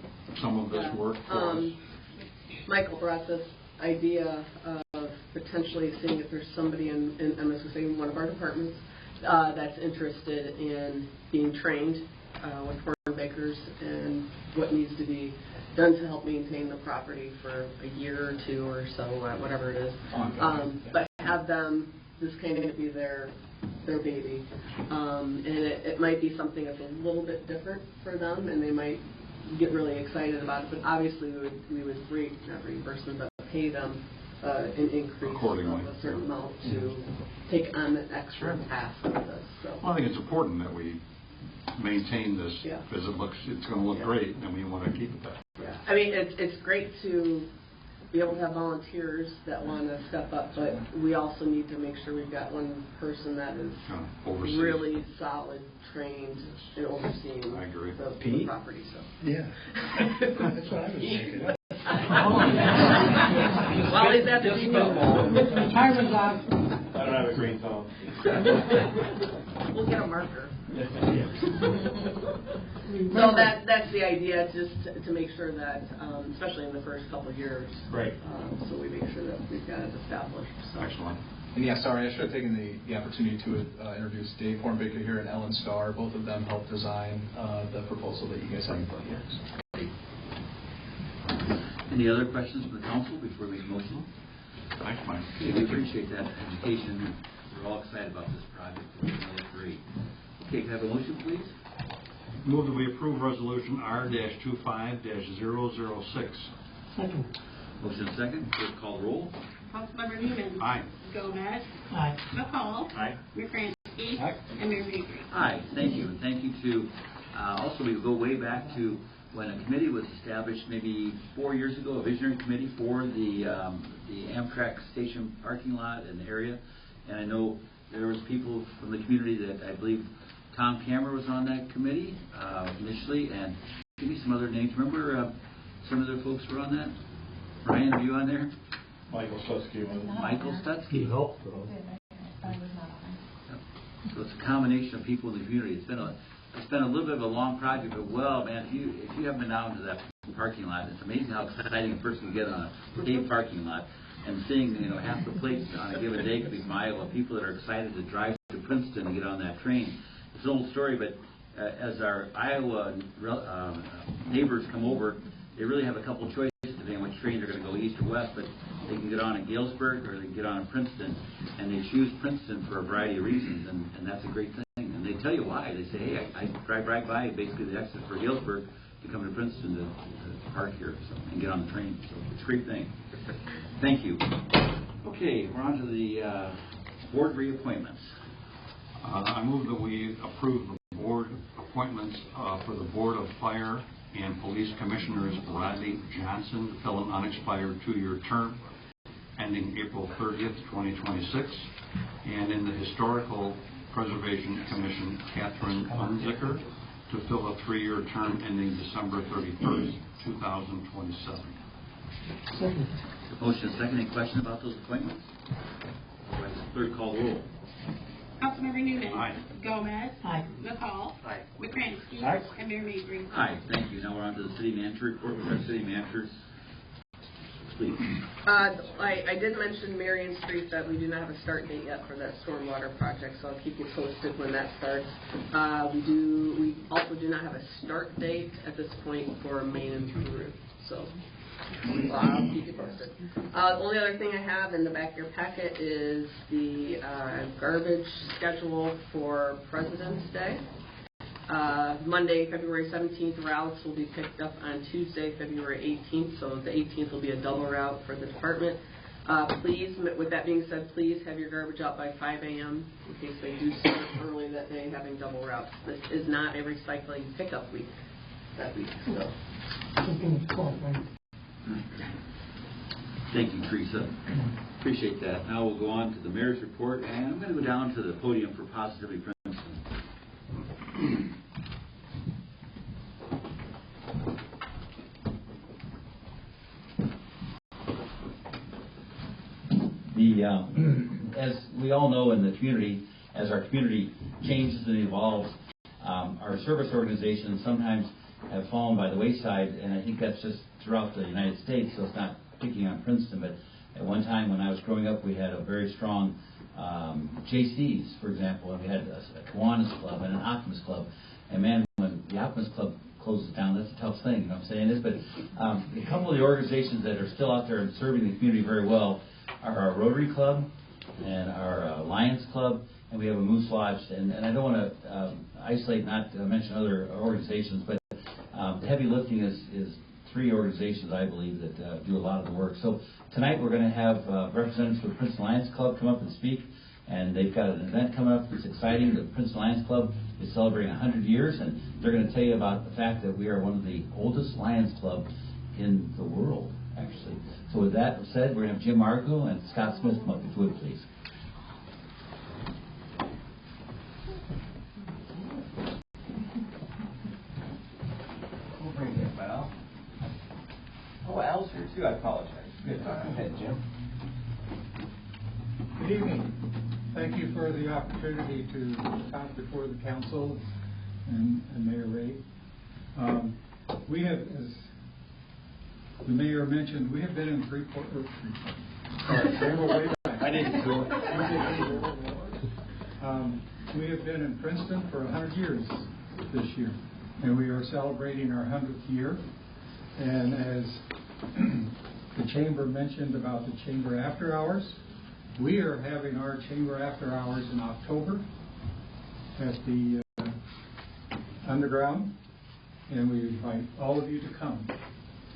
some of this work for us. Michael brought this idea of potentially seeing if there's somebody in one of our departments that's interested in being trained with Hornbakers and what needs to be done to help maintain the property for a year or two or so, whatever it is. But have them, this kind of be their baby. And it might be something that's a little bit different for them, and they might get really excited about it. But obviously we would not reimbursement, but pay them an increase of a certain amount to take on an extra task with us. So. Well, I think it's important that we maintain this because it's going to look great, and we want to keep it that. Yeah, I mean it's great to be able to have volunteers that want to step up, but we also need to make sure we've got one person that is really solid, trained, and overseeing the property. So. Yeah, that's what I was thinking. Well, he's at the Time is up. I don't have a green thumb. We'll get a marker. So that's the idea, just to make sure that, especially in the first couple of years, right? So we make sure that we've got it established. So. Excellent. And sorry, I should have taken the opportunity to introduce Dave Hornbaker here and Ellen Starr. Both of them helped design the proposal that you guys have in front of you. Any other questions from the council before we make a motion? Thanks, Mike. Okay, we appreciate that education. We're all excited about this project. It's going to look great. Okay, can I have a motion, please? Move that we approve resolution R-25-006. Second. Motion second. Clerk call the roll. Councilmember Newman. Aye. Gomez. Aye. McCall. Aye. Mayor Kransky. Aye. And Mayor Mabry. Aye, thank you. And thank you to, also we go way back to when a committee was established maybe 4 years ago, a visionary committee for the Amtrak station parking lot and the area. And I know there was people from the community that I believe Tom Cameron was on that committee initially, and give me some other names. Remember some of the folks were on that? Ryan, are you on there? Michael Stutzky was. Michael Stutzky. He helped, though. So it's a combination of people in the community. It's been a little bit of a long project, but well, man, if you haven't been down to that parking lot, it's amazing how exciting a person can get on a paved parking lot and seeing half the plates on a given day could be from Iowa. People that are excited to drive to Princeton and get on that train. It's an old story, but as our Iowa neighbors come over, they really have a couple choices depending on which train they're going to go east or west, but they can get on at Galesburg or they can get on at Princeton, and they choose Princeton for a variety of reasons, and that's a great thing. And they tell you why. They say, hey, I drive right by basically the exit for Galesburg to come to Princeton to park here and get on the train. So it's a great thing. Thank you. Okay, we're on to the board reappointments. I move that we approve the board appointments for the Board of Fire and Police Commissioners Bradley Johnson to fill an unexpired 2-year term ending April 30th, 2026, and in the Historical Preservation Commission, Catherine Unzicker to fill a 3-year term ending December 31st, 2027. Second. The motion is second. Any question about those appointments? Otherwise, clerk call the roll. Councilmember Newman. Aye. Gomez. Aye. McCall. Aye. McCransky. Aye. And Mayor Mabry. Aye, thank you. Now we're on to the city manager report with our city managers. Please. I did mention Marion Street that we do not have a start date yet for that stormwater project, so I'll keep you posted when that starts. We also do not have a start date at this point for Main and Through, so I'll keep you posted. The only other thing I have in the back of your packet is the garbage schedule for President's Day. Monday, February 17th, routes will be picked up on Tuesday, February 18th, so the 18th will be a double route for the department. Please, with that being said, please have your garbage out by 5 a.m. in case they do start early that day having double routes. This is not a recycling pickup week that week. So. Thank you, Teresa. Appreciate that. Now we'll go on to the mayor's report, and I'm going to go down to the podium for Positively Princeton. As we all know in the community, as our community changes and evolves, our service organizations sometimes have fallen by the wayside, and I think that's just throughout the United States, so it's not picking on Princeton, but at one time when I was growing up, we had a very strong JCs, for example, and we had a Kiwanis Club and an Optimist Club, and man, when the Optimist Club closes down, that's a tough thing, you know what I'm saying? But a couple of the organizations that are still out there and serving the community very well are our Rotary Club and our Lions Club, and we have a Moose Lodge. And I don't want to isolate, not to mention other organizations, but the heavy lifting is 3 organizations, I believe, that do a lot of the work. So tonight we're going to have representatives from the Princeton Lions Club come up and speak, and they've got an event coming up that's exciting. The Princeton Lions Club is celebrating 100 years, and they're going to tell you about the fact that we are one of the oldest Lions Club in the world, actually. So with that said, we're going to have Jim Marco and Scott Smith come up, if you would, please. We'll bring it, Val. Oh, Al's here too. I apologize. Good. Go ahead, Jim. Good evening. Thank you for the opportunity to talk before the council and Mayor Ray. We have, as the mayor mentioned, we have been in Freeport. I didn't do it. We have been in Princeton for 100 years this year, and we are celebrating our 100th year. And as the chamber mentioned about the chamber after hours, we are having our chamber after hours in October at the underground, and we invite all of you to come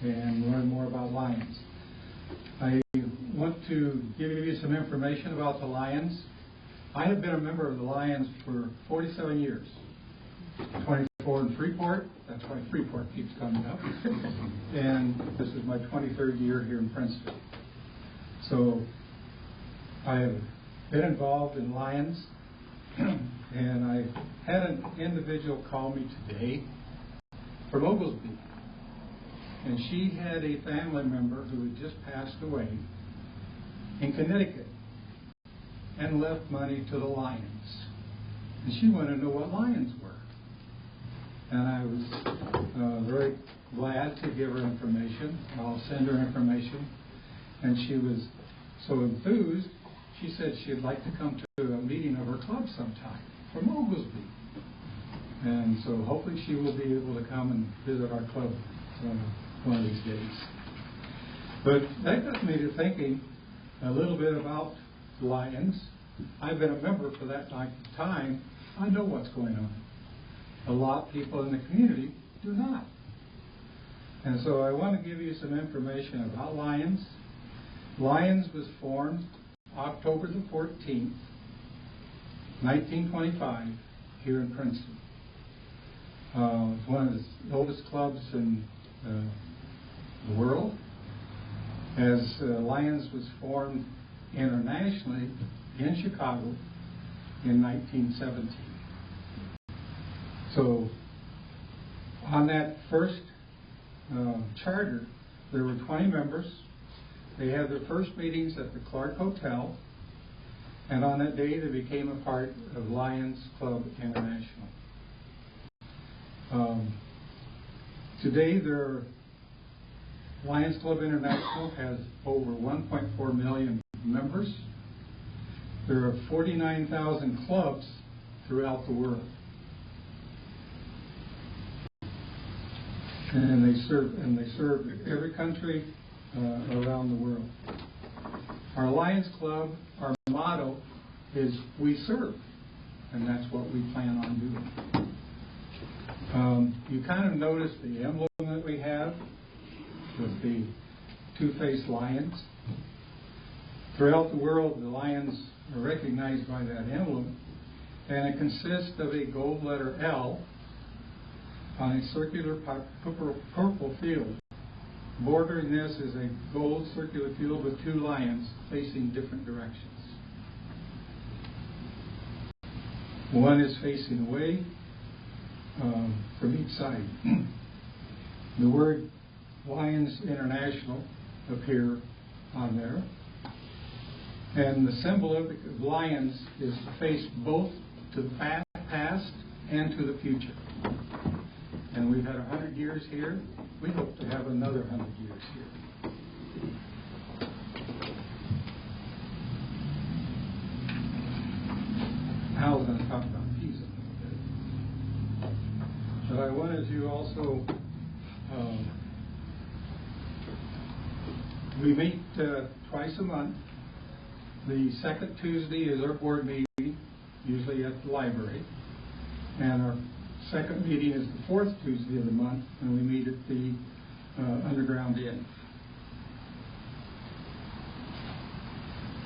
and learn more about Lions. I want to give you some information about the Lions. I have been a member of the Lions for 47 years, 24 in Freeport. That's why Freeport keeps coming up. And this is my 23rd year here in Princeton. So I have been involved in Lions, and I had an individual call me today from Oglesby. And she had a family member who had just passed away in Connecticut and left money to the Lions. And she wanted to know what Lions were. And I was very glad to give her information. I'll send her information. And she was so enthused, she said she'd like to come to a meeting of her club sometime from Oglesby. And so hopefully she will be able to come and visit our club one of these days. But that got me to thinking a little bit about Lions. I've been a member for that time. I know what's going on. A lot of people in the community do not. And so I want to give you some information about Lions. Lions was formed October the 14th, 1925, here in Princeton. It's one of the oldest clubs in the world, as Lions was formed internationally in Chicago in 1917. So on that first charter, there were 20 members. They had their first meetings at the Clark Hotel, and on that day they became a part of Lions Club International. Today, their Lions Club International has over 1.4 million members. There are 49,000 clubs throughout the world. And they serve every country around the world. Our Lions Club, our motto is "We serve," and that's what we plan on doing. You kind of notice the emblem that we have with the two-faced lions. Throughout the world, the lions are recognized by that emblem, and it consists of a gold letter L on a circular purple field. Bordering this is a gold circular field with two lions facing different directions. One is facing away from each side. The word Lions International appear on there. And the symbol of the lions is to face both to the past and to the future. And we've had 100 years here. We hope to have another 100 years here. Now we're going to talk about peace a little bit. But I wanted to also, we meet twice a month. The second Tuesday is our board meeting, usually at the library. And our second meeting is the fourth Tuesday of the month, and we meet at the Underground Inn.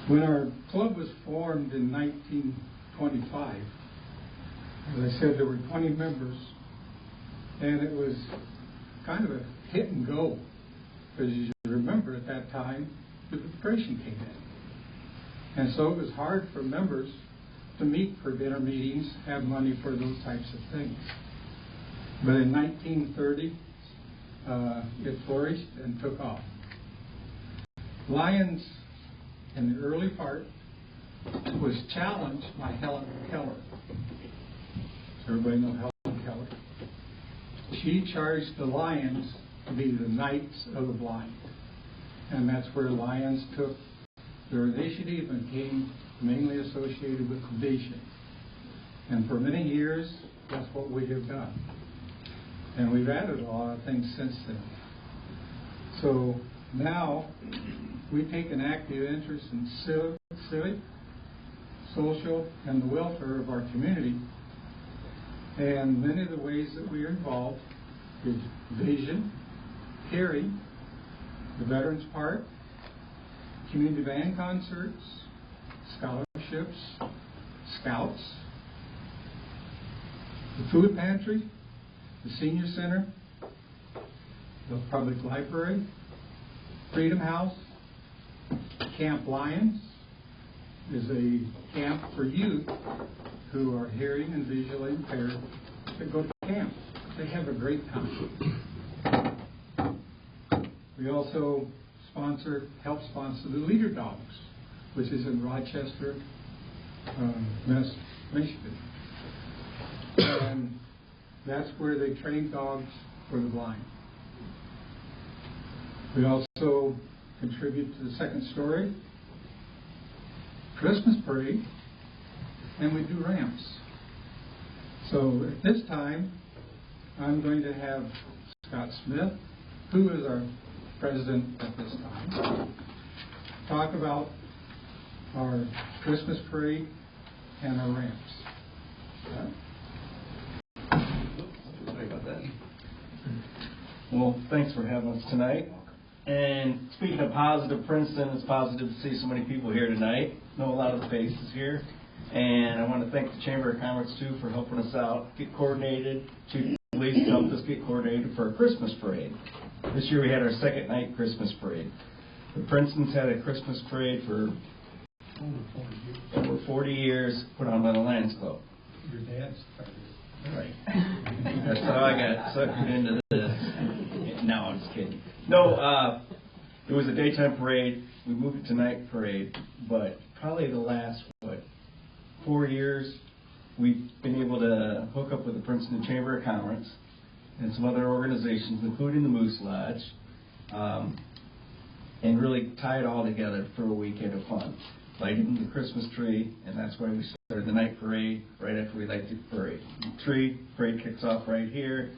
When our club was formed in 1925, as I said, there were 20 members, and it was kind of a hit and go, because as you remember at that time, the Depression came in. And so it was hard for members to meet for dinner meetings, have money for those types of things. But in 1930, it flourished and took off. Lions, in the early part, was challenged by Helen Keller. Does everybody know Helen Keller? She charged the Lions to be the Knights of the Blind. And that's where Lions took their initiative and became mainly associated with vision. And for many years, that's what we have done. And we've added a lot of things since then. So now we take an active interest in civic, social, and the welfare of our community. And many of the ways that we are involved is vision, hearing, the veterans part, community band concerts, scholarships, scouts, the food pantry, the senior center, the public library, Freedom House, Camp Lions is a camp for youth who are hearing and visually impaired that go to camp. They have a great time. We also help sponsor the Leader Dogs, which is in Rochester, Michigan. And that's where they train dogs for the blind. We also contribute to the second story, Christmas parade, and we do ramps. So at this time, I'm going to have Scott Smith who is our president at this time, talk about our Christmas parade and our ramps. Sorry about that. Well, thanks for having us tonight. And speaking of positive Princeton, it's positive to see so many people here tonight. Know a lot of the faces here. And I want to thank the Chamber of Commerce, too, for helping us out, get coordinated. Chief of Police helped us get coordinated for a Christmas parade. This year we had our second night Christmas parade. The Princeton's had a Christmas parade for over 40 years, put on by the Lions Club. Your dad started. Right. That's how I got sucked into this. No, I'm just kidding. No, it was a daytime parade. We moved it to night parade, but probably the last, 4 years, we've been able to hook up with the Princeton Chamber of Commerce and some other organizations, including the Moose Lodge, and really tie it all together for a weekend of fun. Lighting the Christmas tree, and that's why we started the night parade right after we light the parade. The tree parade kicks off right here,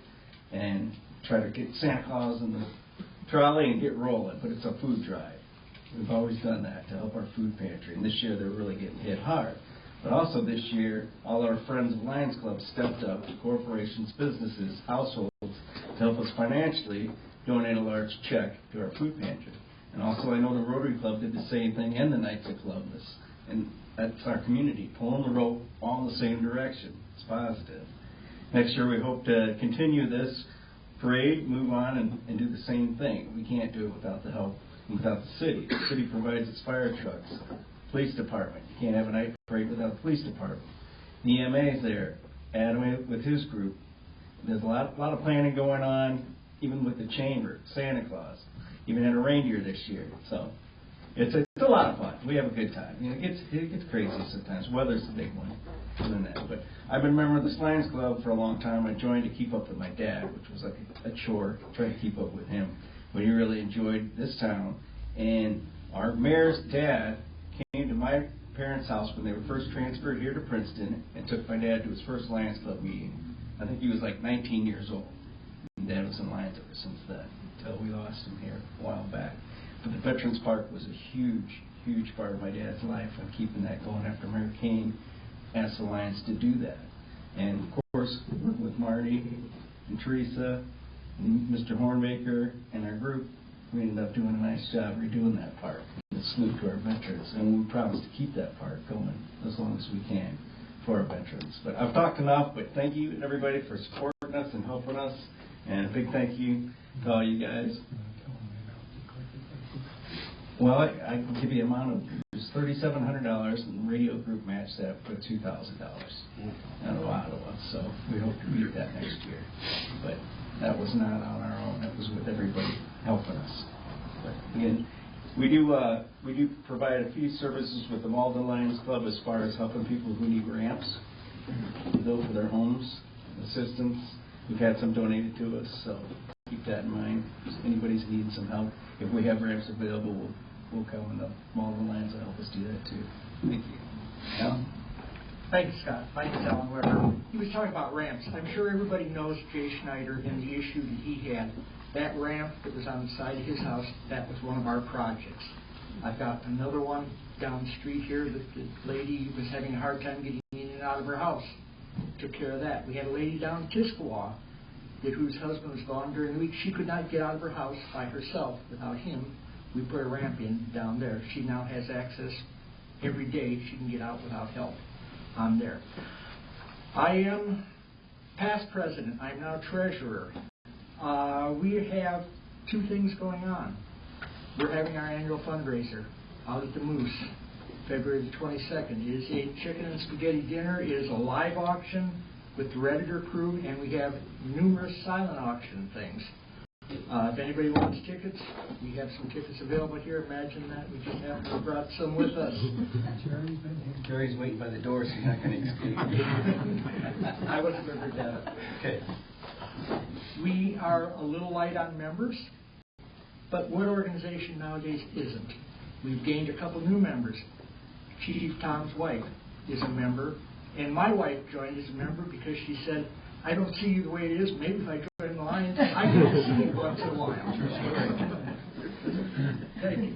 and try to get Santa Claus in the trolley and get rolling, but it's a food drive. We've always done that to help our food pantry, and this year they're really getting hit hard. But also this year, all our friends of Lions Club stepped up, corporations, businesses, households, to help us financially donate a large check to our food pantry. And also I know the Rotary Club did the same thing, and the Knights of Columbus. And that's our community, pulling the rope all in the same direction. It's positive. Next year we hope to continue this parade, move on, and do the same thing. We can't do it without the help, without the city. The city provides its fire trucks, police department. You can't have a night parade without the police department. The EMA is there, Adam with his group. There's a lot of planning going on, even with the chamber, Santa Claus. Even had a reindeer this year. So it's a lot of fun. We have a good time. You know, it gets crazy sometimes. Weather's the big one. Than that. But I've been a member of this Lions Club for a long time. I joined to keep up with my dad, which was like a chore, trying to keep up with him. But he really enjoyed this town. And our mayor's dad came to my parents' house when they were first transferred here to Princeton and took my dad to his first Lions Club meeting. I think he was like 19 years old. And Dad was in Lions ever since then, until we lost him here a while back. But the Veterans Park was a huge, huge part of my dad's life, and keeping that going after Mayor King asked the Lions to do that. And of course, working with Marty and Teresa and Mr. Hornbaker and our group, we ended up doing a nice job redoing that park. And a salute to our veterans, and we promise to keep that park going as long as we can for our veterans. But I've talked enough, but thank you everybody for supporting us and helping us, and a big thank you to all you guys. Well, I can give you an amount of $3,700, and the radio group matched that for $2,000 out of Ottawa. So we hope to beat that next year. But that was not on our own. That was with everybody helping us. But again, we do provide a few services with the Malden Lions Club as far as helping people who need ramps built for their homes, assistance. We've had some donated to us, so keep that in mind. If anybody's needing some help, if we have ramps available, we'll come, and the Malden Lions will help us do that too. Thank you. Alan? Thank you, Scott. My name is Alan Weber. He was talking about ramps. I'm sure everybody knows Jay Schneider and the issue that he had. That ramp that was on the side of his house, that was one of our projects. I've got another one down the street here that the lady was having a hard time getting in and out of her house. Took care of that. We had a lady down in Tiscawa whose husband was gone during the week. She could not get out of her house by herself without him. We put a ramp in down there. She now has access every day. She can get out without help. I'm there. I am past president. I'm now treasurer. We have two things going on. We're having our annual fundraiser out at the Moose, February the 22nd. It is a chicken and spaghetti dinner. It is a live auction with the Redditor crew, and we have numerous silent auction things. If anybody wants tickets, we have some tickets available here. Imagine that. We just happen to have brought some with us. Jerry's waiting by the door, so you're not going to escape. I wasn't going to that. Okay. We are a little light on members, but what organization nowadays isn't? We've gained a couple new members. Chief Tom's wife is a member, and my wife joined as a member because she said, I don't see you the way it is. Maybe if I in line. I get to see you once in a while. Thank you.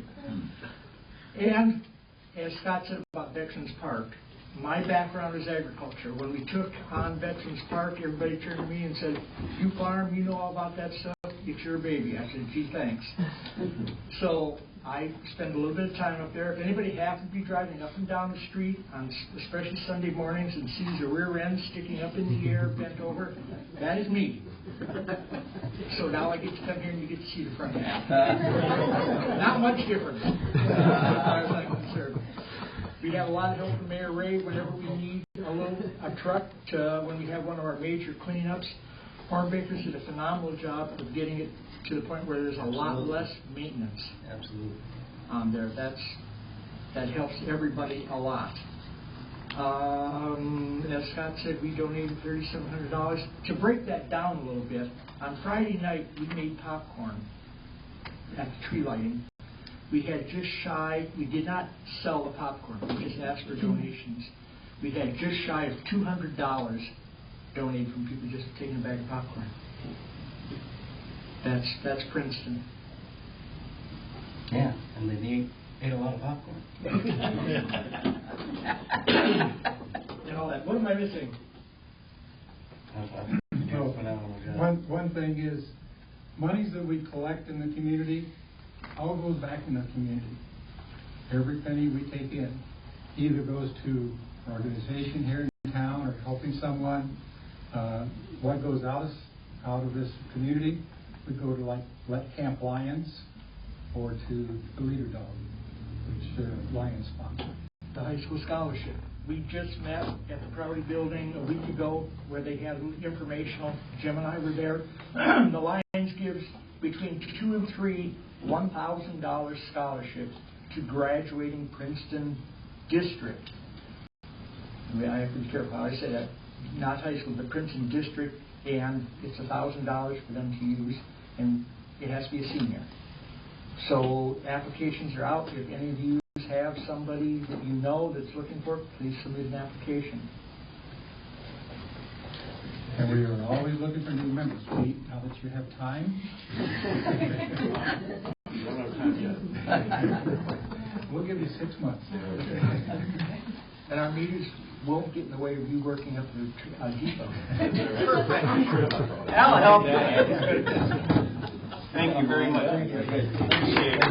And as Scott said about Veterans Park, my background is agriculture. When we took on Veterans Park, everybody turned to me and said, "You farm, you know all about that stuff. It's your baby." I said, "Gee, thanks." So I spend a little bit of time up there. If anybody happens to be driving up and down the street, on especially Sunday mornings, and sees a rear end sticking up in the air, bent over, that is me. So now I get to come here and you get to see the front half. Not much different, as far as I'm concerned. We have a lot of help from Mayor Ray whenever we need a truck when we have one of our major cleanups. Farm Bakers did a phenomenal job of getting it to the point where there's a lot less maintenance. Absolutely. On there. That helps everybody a lot. As Scott said, we donated $3,700. To break that down a little bit, on Friday night we made popcorn at the tree lighting. We had just shy, we did not sell the popcorn, we just asked for donations. We had just shy of $200 donated from people just taking a bag of popcorn. That's Princeton. Yeah, and they ate a lot of popcorn. And all that. What am I missing? One thing is, monies that we collect in the community all goes back in the community. Every penny we take in either goes to an organization here in town or helping someone. What goes out of this community would go to like Camp Lions or to the Leader Dog, which the Lions sponsor. The high school scholarship. We just met at the Priority Building a week ago where they had informational. Jim and I were there. The Lions gives between 2 and 3 $1,000 scholarships to graduating Princeton district. I mean, I have to be careful how I say that. Not high school, but Princeton district, and it's $1,000 for them to use, and it has to be a senior. So applications are out. If any of you have somebody that you know that's looking for it, please submit an application. And we are always looking for new members. Pete, now that you have time. You don't have time yet. We'll give you 6 months. And our meetings won't get in the way of you working up the depot. That'll help. Thank you very much. Appreciate it.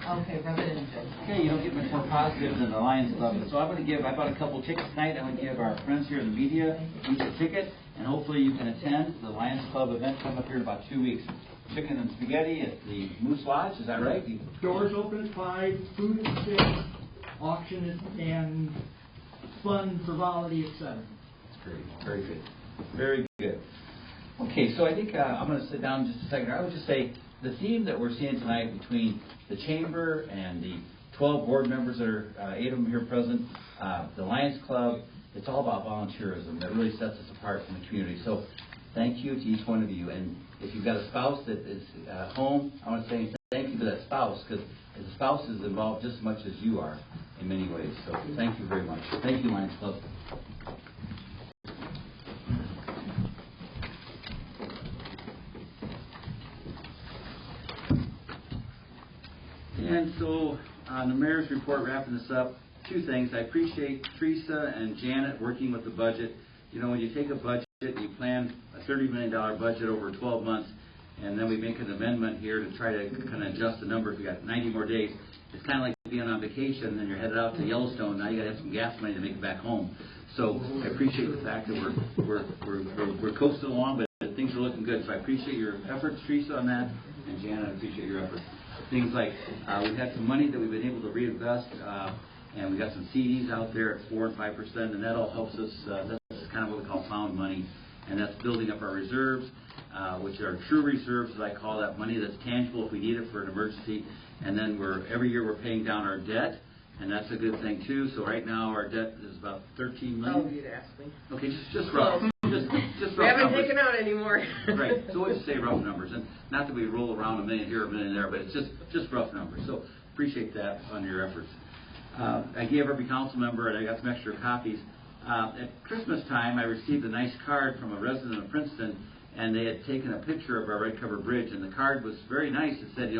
Okay, rub it in. Okay, you don't get much more positive than the Lions Club. So I'm going to give, I bought a couple tickets tonight. I'm going to give our friends here in the media each a ticket, and hopefully you can attend the Lions Club event coming up here in about 2 weeks. Chicken and spaghetti at the Moose Lodge, is that right? Doors open at 5, food at 6, auction and fun, frivolity, etc. That's great. Very good. Very good. Okay, so I think I'm going to sit down just a second. I would just say the theme that we're seeing tonight between the Chamber and the 12 board members that are, 8 of them here present, the Lions Club, it's all about volunteerism. That really sets us apart from the community. So thank you to each one of you. And if you've got a spouse that is home, I want to say thank you to that spouse, because the spouse is involved just as much as you are in many ways. So thank you very much. Thank you, Lions Club. And so on the mayor's report, wrapping this up, 2 things. I appreciate Teresa and Janet working with the budget. You know, when you take a budget, you plan a $30 million budget over 12 months, and then we make an amendment here to try to kind of adjust the numbers. We got 90 more days. It's kind of like being on vacation, and then you're headed out to Yellowstone. Now you got to have some gas money to make it back home. So I appreciate the fact that we're coasting along, but things are looking good. So I appreciate your efforts, Teresa, on that, and Janet, I appreciate your efforts. Things like we've had some money that we've been able to reinvest, and we got some CDs out there at 4 and 5%, and that all helps us. That's kind of what we call found money, and that's building up our reserves, which are true reserves, as I call that, money that's tangible if we need it for an emergency. And then every year we're paying down our debt, and that's a good thing too. So right now our debt is about $13 million. Oh, you'd ask me. Okay, just rough. Just we rough haven't numbers. taken out anymore. Right. So we'll just say rough numbers, and not that we roll around a million here, a million there, but it's just rough numbers. So appreciate that on your efforts. I gave every council member, and I got some extra copies. At Christmas time, I received a nice card from a resident of Princeton, and they had taken a picture of our red cover bridge, and the card was very nice. It said,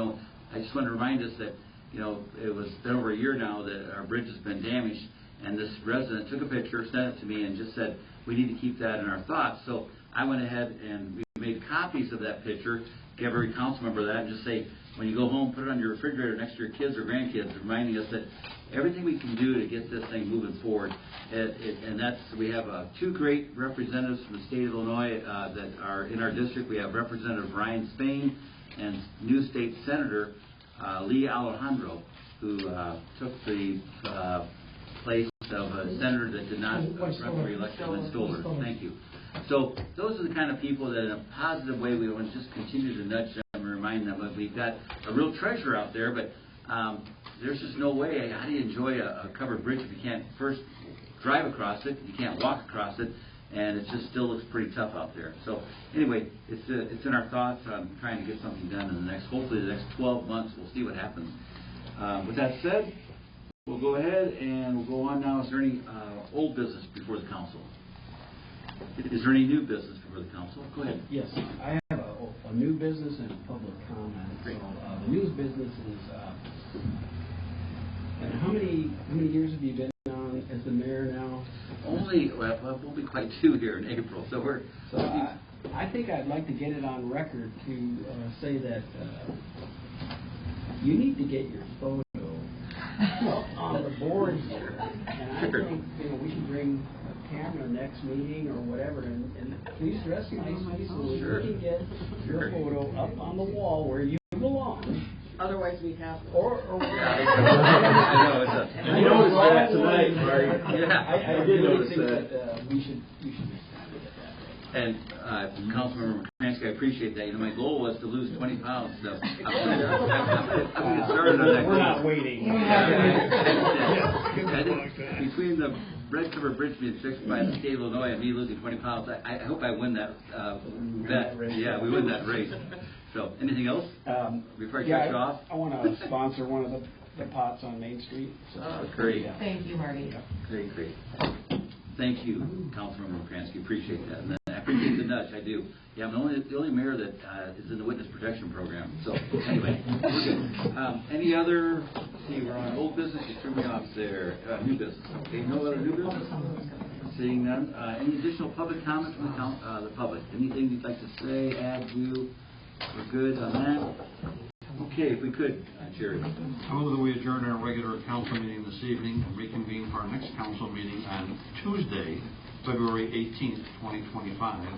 I just want to remind us that, it was been over a year now that our bridge has been damaged, and this resident took a picture, sent it to me, and just said, we need to keep that in our thoughts. So I went ahead and we made copies of that picture, give every council member that, and just say, when you go home, put it on your refrigerator next to your kids or grandkids, reminding us that everything we can do to get this thing moving forward. And that's, we have 2 great representatives from the state of Illinois that are in our district. We have Representative Ryan Spain and new state Senator Lee Alejandro, who took the place of a senator that did not run for re-election, Lynn Stoller. Thank you. So those are the kind of people that in a positive way we want to just continue to nudge them and remind them that we've got a real treasure out there, but there's just no way. How do you enjoy a covered bridge if you can't first drive across it, you can't walk across it, and it just still looks pretty tough out there. So anyway, it's in our thoughts on trying to get something done in the next, hopefully the next 12 months. We'll see what happens. With that said, we'll go ahead and we'll go on now. Is there any old business before the council? Is there any new business before the council? Go ahead. Yes, I have a new business and a public comment. Great. So, the news business is, and how many years have you been on as the mayor now? Only, we'll be quite 2 here in April, so we're... So I think I'd like to get it on record to say that you need to get your photo up on the board here. And I think we can bring a camera next meeting or whatever, and please dress nicely so we can get your photo up on the wall where you belong. Otherwise, we have. Or I noticed that tonight, Marty. Yeah, I did notice that. We should look at that. And Councilmember McCransky, I appreciate that. My goal was to lose 20 pounds, so I'm going to get started on that. We're not waiting. I think between the red cover bridge being fixed by the state of Illinois and me losing 20 pounds, I hope I win that bet. Yeah, we win that race. So, anything else before I cut you off? I want to sponsor one of the pots on Main Street. So, great. Yeah. Thank you, Marty. Great. Thank you, Councilmember McCransky. Appreciate that. And I appreciate the nudge. I do. Yeah, I'm the only mayor that is in the witness protection program. So, anyway, we're good. Any other? Let's see, we're on old business. You threw me off there. New business. Okay, no other new business? Seeing none. Any additional public comments from the public? Anything you'd like to say, add, do? We're good on that. Okay, if we could, Jerry. I move that we adjourn our regular council meeting this evening and reconvene for our next council meeting on Tuesday, February 18th, 2025,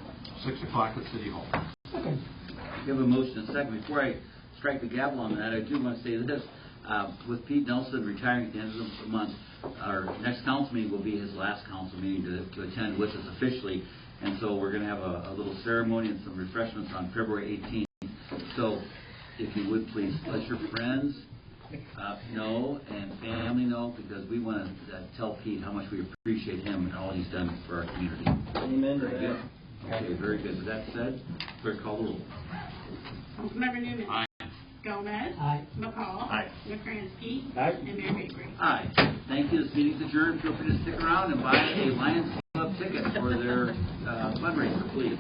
6 o'clock at City Hall. Second. We have a motion and a second. Before I strike the gavel on that, I do want to say this. With Pete Nelson retiring at the end of the month, our next council meeting will be his last council meeting to attend with us officially. And so we're going to have a little ceremony and some refreshments on February 18th. So if you would please let your friends know and family know, because we want to tell Pete how much we appreciate him and all he's done for our community. Amen to Very good. Okay, very good. With that said, clerk call the roll. Councilmember Newman. Aye. Gomez. Aye. McCall. Aye. McCransky. Aye. And Mayor Mabry. Aye. Thank you. This meeting's adjourned. Feel free to stick around and buy a Lions Club ticket for their fundraiser, please.